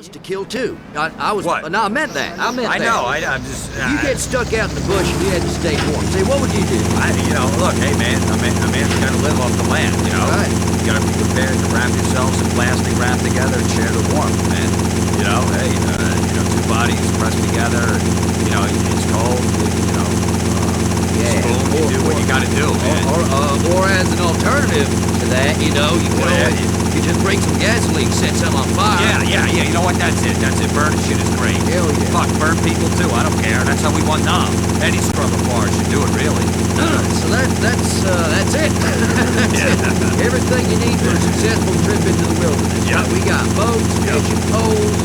To kill too. I was. What? No, I meant that. I meant I that. know. I'm just. If you get stuck out in the bush and you had to stay warm, say, what would you do? Look, hey man, a man's got to live off the land. You know, Right. You got to be prepared to wrap yourselves in plastic wrap together and share the warmth, man. You know, hey, two bodies pressed together. And, it's cold. Yeah. Spoon, you do what you got to do, man. Or as an alternative to that, you just bring some gasoline, set some on fire. Yeah. You know what? That's it. Burning shit is great. Hell yeah. Fuck, burn people too. I don't care. That's how we won Nam. Any scrubber bar should do it, really. So that's it. Everything you need for a successful trip into the wilderness. Yep. We got boats, fishing poles,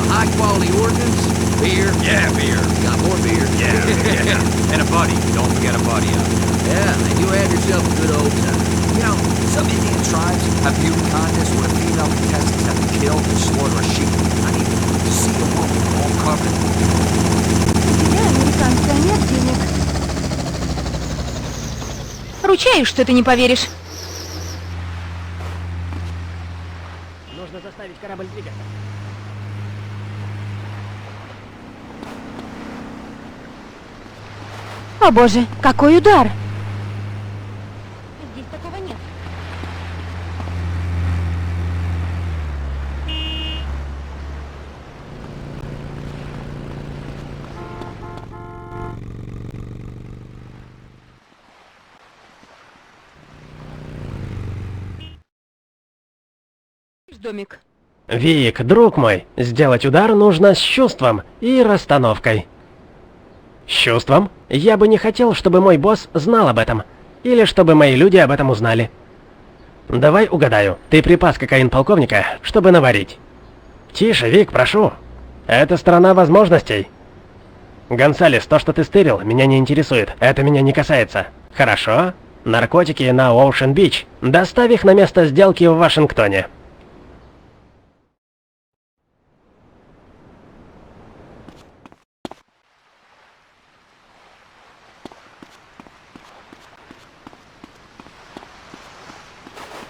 high quality ordnance, beer. Yeah, beer. We got more beer. Yeah. And a buddy. Don't forget a buddy out there. Yeah, and you'll have yourself a good old time. Some Indian tribes have beauty contests where female contestants have to kill and slaughter a sheep. I mean, to see a woman all covered. У тебя, американская, нет денег. Ручаюсь, что ты не поверишь. Нужно заставить корабль двигаться. О боже, какой удар! Здесь такого нет. Домик. Вик, друг мой, сделать удар нужно с чувством и расстановкой. С чувством? Я бы не хотел, чтобы мой босс знал об этом. Или чтобы мои люди об этом узнали. Давай угадаю, ты припас кокаин полковника, чтобы наварить. Тише, Вик, прошу. Это страна возможностей. Гонзалес, то, что ты стырил, меня не интересует. Это меня не касается. Хорошо? Наркотики на Оушен-Бич. Доставь их на место сделки в Вашингтоне.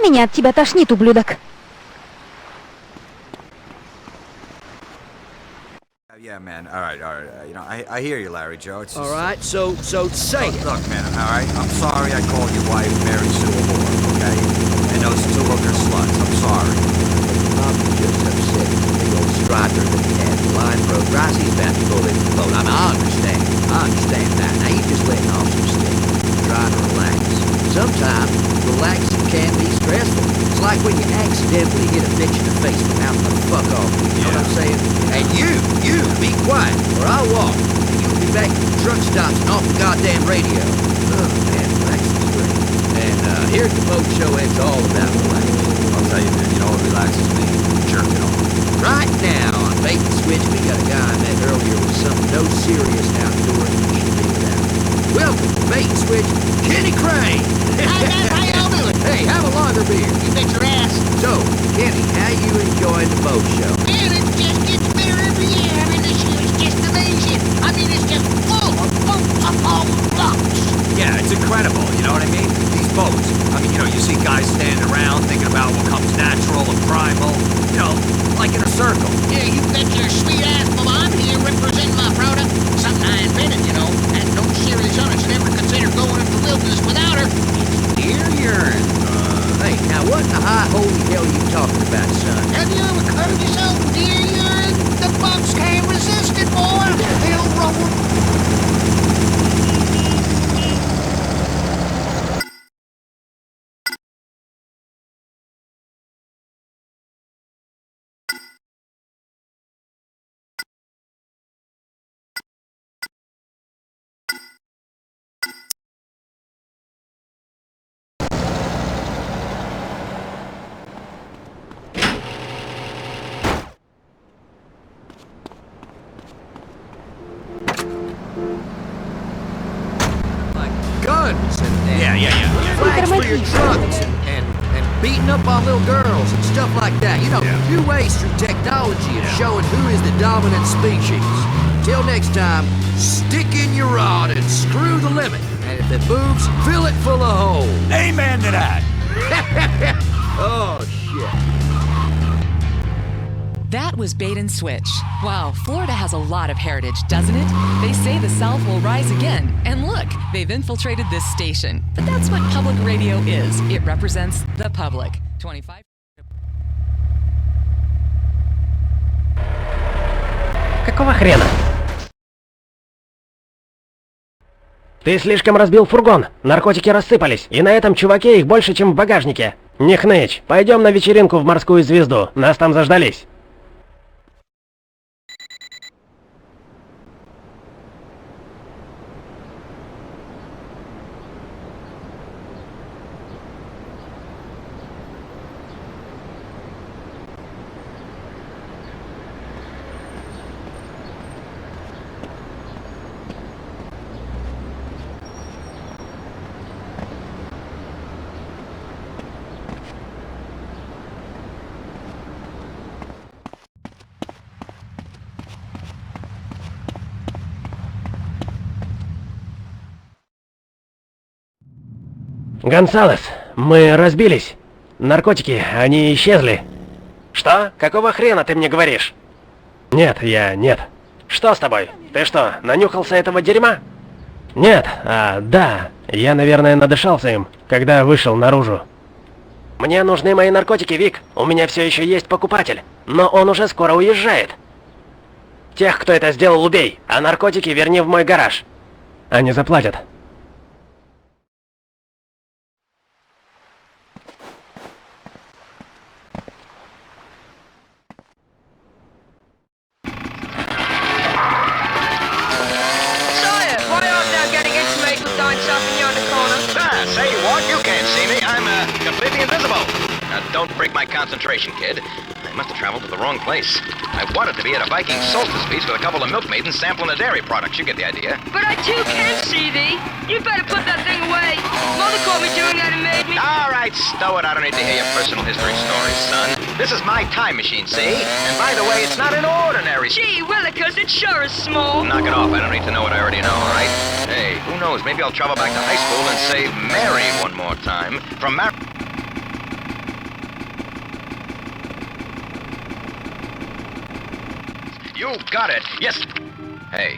Меня от тебя тошнит, ублюдок. Yeah, man. All right. I hear you, Larry Joe. It's just, All right, so say it. Look, man. All right. I'm sorry I called your wife Mary Sue a whore, okay? And those two hooker sluts. I'm sorry. Bobby's just upset. Big old striker that he had. The line broke. Ricey's about to go in the boat. I understand that. Now you just letting off some steam. Trying to relax. Sometimes relaxing can be stressful. It's like when you accidentally hit a bitch in the face for mouthing the fuck off. You know what I'm saying? And you, be quiet, or I'll walk. And you'll be back at the truck stops and off the goddamn radio. Oh, man, relaxing's great. And here at the boat show, it's all about relaxing. I'll tell you, man. You know what relaxes me? Jerking off. Right now, on Bait and Switch, we got a guy I met earlier with something no serious outdoorsman should be without. Welcome to Bait and Switch, Kenny Crane! Hi guys, how y'all doing? Hey, have a lager beer. You bet your ass. So, Kenny, how you enjoying the boat show? Man, it just gets better every year. I mean, this year is just amazing. I mean, it's just full of boats up all blocks. Yeah, it's incredible. You know what I mean? These boats. I mean, you see guys standing around thinking about what comes natural and primal. Like in a circle. Yeah, you bet your sweet ass, Mama. I'm here representing my product. Something I invented, and no serious owners should ever consider going into the wilderness without her. It's deer urine. Hey, now what in the high holy hell you talking about, son? Have you ever heard yourself deer urine? The bucks can't resist it, boy. They'll roll. Guns and Yeah. flags for your trucks and beating up on little girls and stuff like that. New ways through technology of showing who is the dominant species. Till next time, stick in your rod and screw the limit. And if it moves, fill it full of holes. Amen to that. Oh, shit. That was Bait and Switch. Wow, Florida has a lot of heritage, doesn't it? They say the South will rise again. And look, they've infiltrated this station. But that's what public radio is. It represents the public. 25. Какого хрена? Ты слишком разбил фургон. Наркотики рассыпались. И на этом чуваке их больше, чем в багажнике. Не хнычь. Пойдем на вечеринку в Морскую Звезду. Нас там заждались. Гонзалес, мы разбились. Наркотики, они исчезли. Что? Какого хрена ты мне говоришь? Нет. Что с тобой? Ты что, нанюхался этого дерьма? Нет, да. Я, наверное, надышался им, когда вышел наружу. Мне нужны мои наркотики, Вик. У меня все еще есть покупатель. Но он уже скоро уезжает. Тех, кто это сделал, убей, а наркотики верни в мой гараж. Они заплатят. Say what? You can't see me. I'm completely invisible. Now, don't break my concentration, kid. I must have traveled to the wrong place. I wanted to be at a Viking solstice feast with a couple of milkmaidens sampling the dairy products. You get the idea. But I too can see thee. You better put that thing away. Mother caught me doing that and made me... All right, stow it. I don't need to hear your personal history stories, son. This is my time machine, see? And by the way, it's not an ordinary... Gee willikers, it sure is small. Knock it off. I don't need to know what I already know, all right? Hey, who knows? Maybe I'll travel back to high school and say Mary one more time. From You got it. Yes. Hey,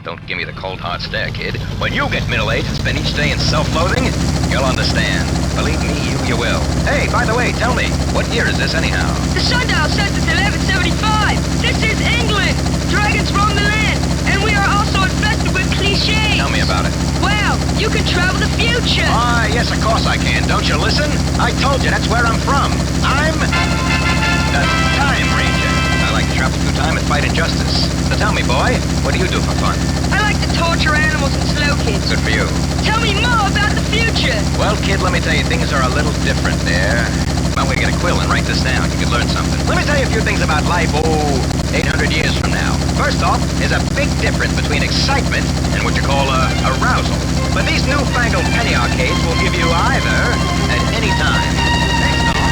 don't give me the cold hard stare, kid. When you get middle-aged and spend each day in self-loathing, you'll understand. Believe me, you will. Hey, by the way, tell me, what year is this anyhow? The sundial says it's 1175. This is England. Dragons roam the land, and we are also infested with cliches. Tell me about it. Well, you can travel the future. Yes, of course I can. Don't you listen? I told you, that's where I'm from. I'm the Time Ranger. I like to travel through time and fight injustice. So tell me, boy, what do you do for fun? I like to torture animals and slow kids. Good for you. Tell me more about the future. Well, kid, let me tell you, things are a little different there. I'm going to get a quill and write this down. You can learn something. Let me tell you a few things about life, 800 years from now. First off, there's a big difference between excitement and what you call arousal. But these newfangled penny arcades will give you either at any time. Next off,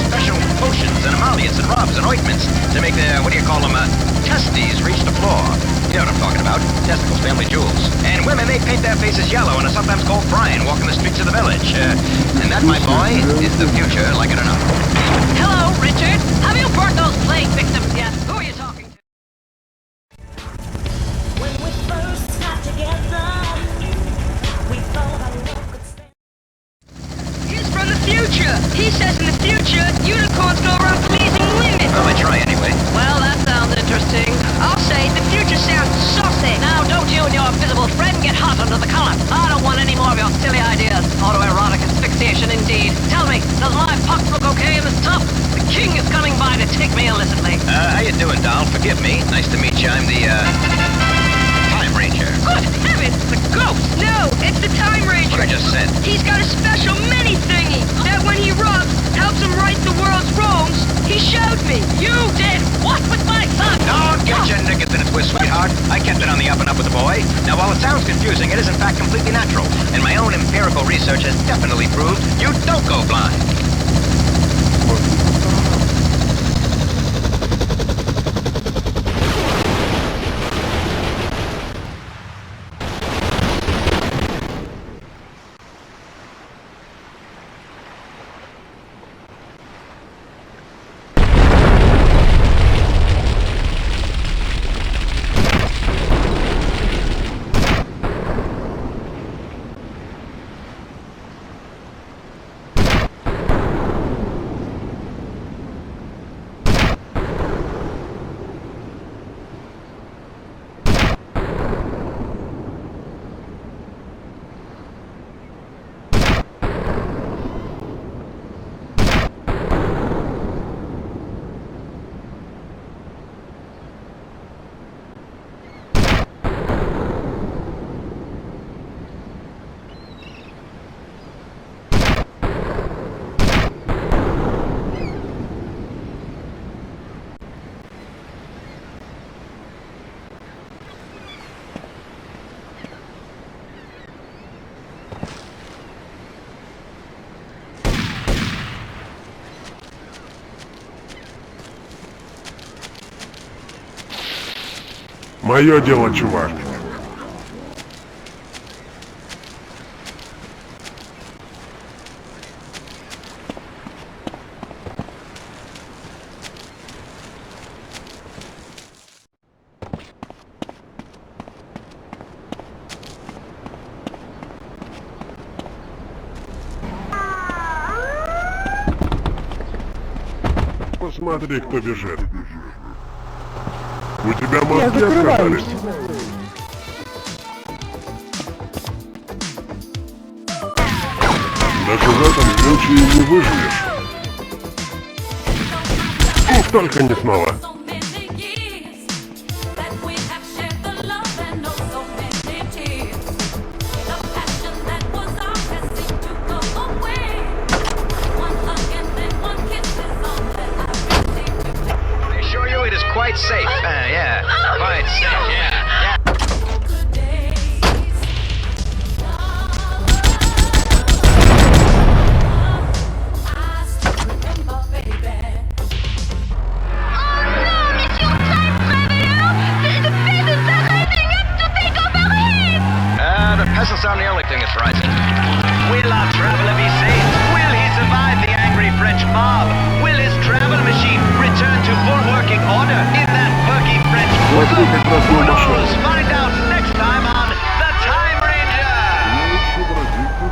special potions and emollients and rubs and ointments to make their, testes reach the floor. You know what I'm talking about. Testicles, family jewels. And women, they paint their faces yellow and are sometimes called Brian walking the streets of the village. And that, my boy, is the future, like it or not. Hello, Richard. Have you burnt those plague victims yet? Who are you talking to? When we first got together, we thought our love could stand. He's from the future. He says in the future, unicorns go around pleasing women. Well, I try anyway. Well, that sounds interesting. I'll say the future sounds saucy. Now, don't you and your invisible friend get hot under the collar. I don't want any more of your silly ideas. Autoerotic asphyxiation, indeed. Tell me, does my pox look okay in this stuff? The king is coming by to take me illicitly. How you doing, doll? Forgive me. Nice to meet you. I'm the, Time Ranger. Good heavens, the ghost! No, it's the Time Ranger. What I just said. He's got a special mini thingy that when he rubs, helps him right the world's wrongs. He showed me. You did what with my son? Don't get your knickers in a twist, sweetheart. I kept it on the up and up with the boy. Now, while it sounds confusing, it is in fact completely natural. And my own empirical research has definitely proved you don't go blind. Мое дело, чувак. Посмотри, кто бежит. У тебя мозги отказались. Даже в этом случае не выживешь. Только не снова. Quite safe. Yeah. Quite safe. Yeah. The peasants are the only thing that's rising. Will our traveler be saved? Will he survive the angry French mob? Will his travel machine return to full working order in that perky French Смотри, как раз Who я нашел. knows? Find out next time on The Time Ranger!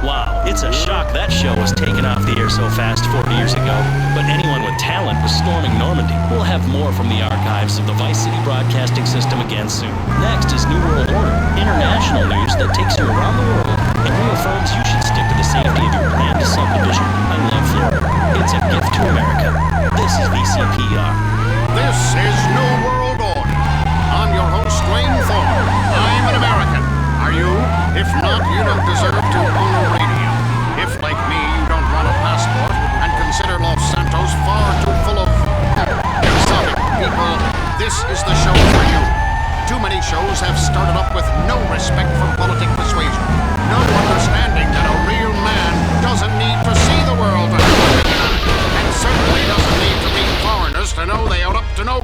Wow, it's a shock that show was taken off the air so fast 4 years ago. But anyone with talent was storming Normandy. We'll have more from the archives of the Vice City Broadcasting System again soon. Next is New World Order, international news that takes you around the world and reaffirms you should stick to the safety of your planned subdivision. I love Florida. It's a gift to America. This is VCPR. This is New World Order. I'm your host, Wayne Thorne. I'm an American. Are you? If not, you don't deserve to own a radio. If, like me, you don't run a passport and consider Los Santos far too full of exotic people, this is the show for you. Too many shows have started up with no respect for politic persuasion. No understanding that a real man doesn't need to see the world to have an opinion on it, and certainly doesn't need to meet foreigners to know they are up to no...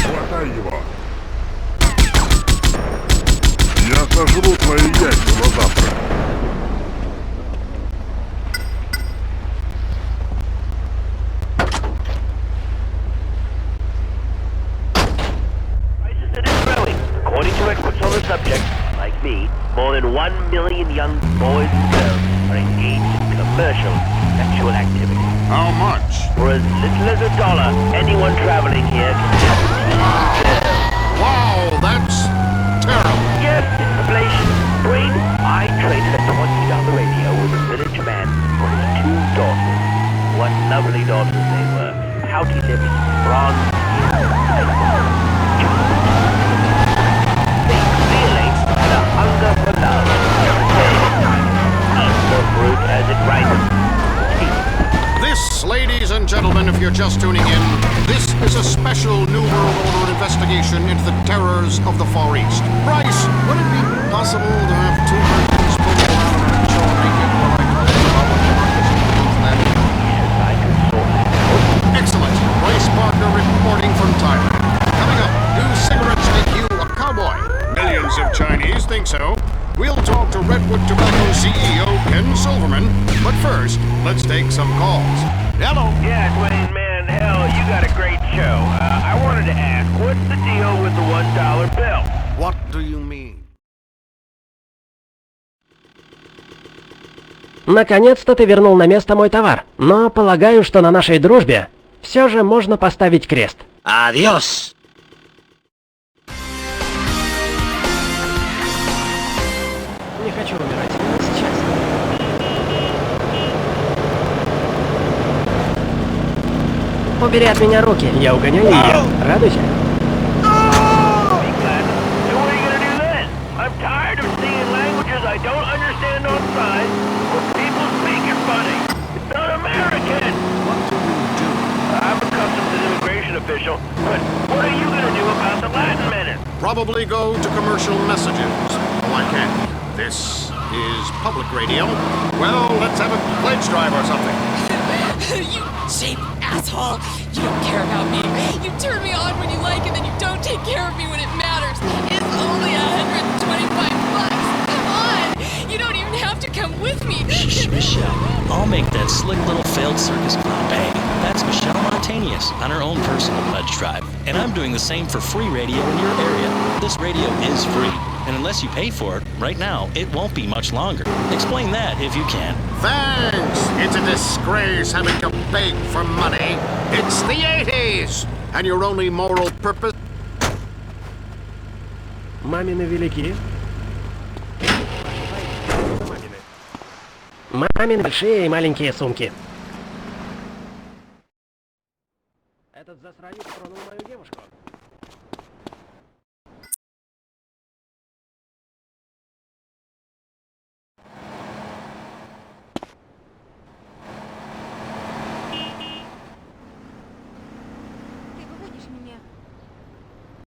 Хватай его. Я сожру твои яйца на завтра. According to records on the subject, like me, more than 1 million young boys and girls are engaged in commercial sexual activity. How much? For as little as $1, anyone traveling here can Wow, that's terrible. Yes, inflation. Wayne, I traded a 20-dollar radio with a village man for his 2 daughters. What lovely daughters they were. Pouty lips, bronze skin, and a hunger for love. Eat the fruit as it ripens. This, ladies and gentlemen, if you're just tuning in, this is a special New World Order investigation into the terrors of the Far East. Bryce, would it be possible to have 2 Americans pull around a ranch all naked while I talk about what democracy means then? Yes, I could sort it. Excellent. Bryce Parker reporting from Thailand. Coming up, do cigarettes make you a cowboy? Millions of Chinese think so. We'll talk to Redwood Tobacco CEO Ken Silverman. But first, let's take some calls. Hello. Yes, Wayne, man, hell, you got a great show. I wanted to ask, what's the deal with the $1 bill? What do you mean? Наконец-то ты вернул на место мой товар, но полагаю, что на нашей дружбе все же можно поставить крест. Adiós. Не хочу умирать сейчас. Убери от меня руки, я угоняю ее. Радуйся. I'm tired of seeing languages I don't understand on signs or people speaking funny. It's not American! What do you do? I'm a customs and immigration official, but what are you gonna do about the language? probably go to commercial messages. Oh, I can't. This is public radio. Well, let's have a pledge drive or something. You cheap asshole! You don't care about me. You turn me on when you like and then you don't take care of me when it matters. It's only $125. Come on! You don't even have to come with me. Shh, Michelle. I'll make that slick little failed circus clown pay. That's Michelle Montanius on her own personal pledge drive. And I'm doing the same for free radio in your area. This radio is free. And unless you pay for it, right now, it won't be much longer. Explain that if you can. Thanks! It's a disgrace having to beg for money. It's the 80s! And your only moral purpose... Мамины велики. Мамины большие и маленькие сумки. Этот засранец...